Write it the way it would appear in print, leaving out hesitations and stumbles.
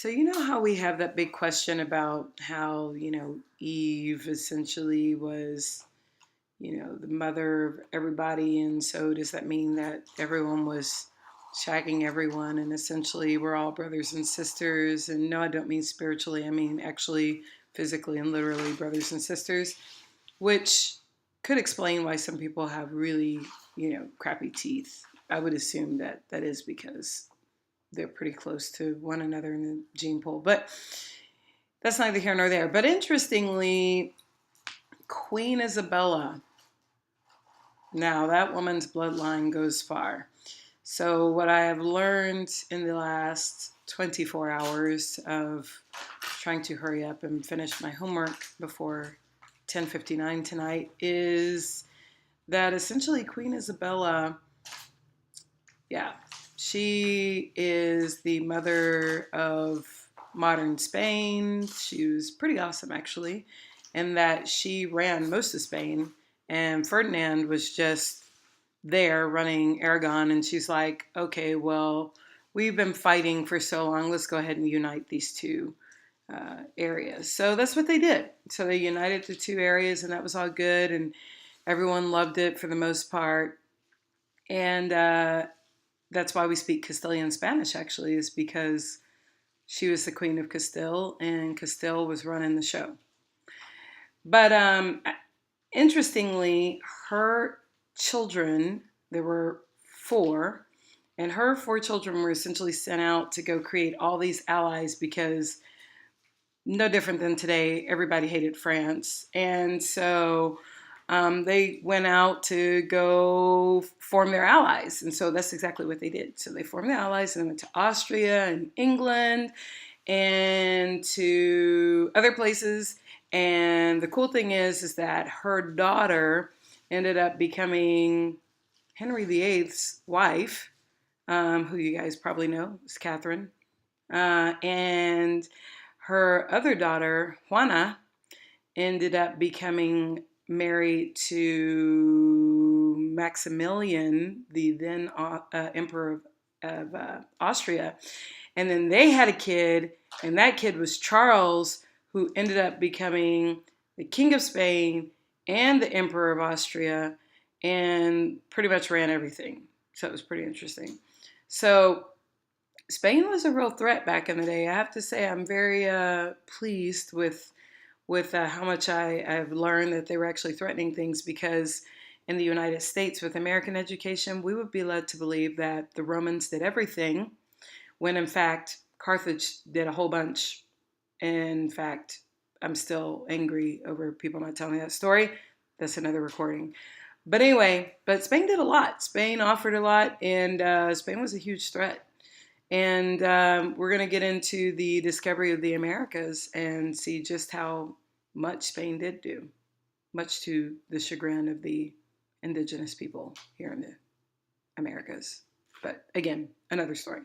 So, you know how we have that big question about how, Eve essentially was, the mother of everybody. And so does that mean that everyone was shagging everyone and essentially we're all brothers and sisters? And no, I don't mean spiritually, I mean actually physically and literally brothers and sisters, which could explain why some people have really, crappy teeth. I would assume that that is because they're pretty close to one another in the gene pool. But that's neither here nor there. But interestingly, Queen Isabella, now that woman's bloodline goes far. So what I have learned in the last 24 hours of trying to hurry up and finish my homework before 10:59 tonight is that essentially Queen Isabella, yeah, she is the mother of modern Spain. She was pretty awesome, actually, in that she ran most of Spain, and Ferdinand was just there running Aragon, and she's like, okay, well, we've been fighting for so long, let's go ahead and unite these two areas. So that's what they did. So they united the two areas, and that was all good, and everyone loved it for the most part. And that's why we speak Castilian Spanish, actually, is because she was the Queen of Castile, and Castile was running the show. But interestingly, her children, there were four, and her four children were essentially sent out to go create all these allies because no different than today, everybody hated France. And so they went out to go form their allies. And so that's exactly what they did. So they formed their allies and went to Austria and England and to other places. And the cool thing is that her daughter ended up becoming Henry VIII's wife, who you guys probably know is Catherine. And her other daughter, Juana, ended up becoming married to Maximilian, the then emperor of Austria. And then they had a kid, and that kid was Charles, who ended up becoming the king of Spain and the emperor of Austria, and pretty much ran everything. So it was pretty interesting. So Spain was a real threat back in the day. I have to say I'm very pleased with how much I've learned that they were actually threatening things, because in the United States with American education, we would be led to believe that the Romans did everything when in fact Carthage did a whole bunch. In fact, I'm still angry over people not telling me that story. That's another recording. But anyway, Spain did a lot. Spain offered a lot, and Spain was a huge threat. And we're going to get into the discovery of the Americas and see just how much Spain did do, much to the chagrin of the indigenous people here in the Americas. But again, another story.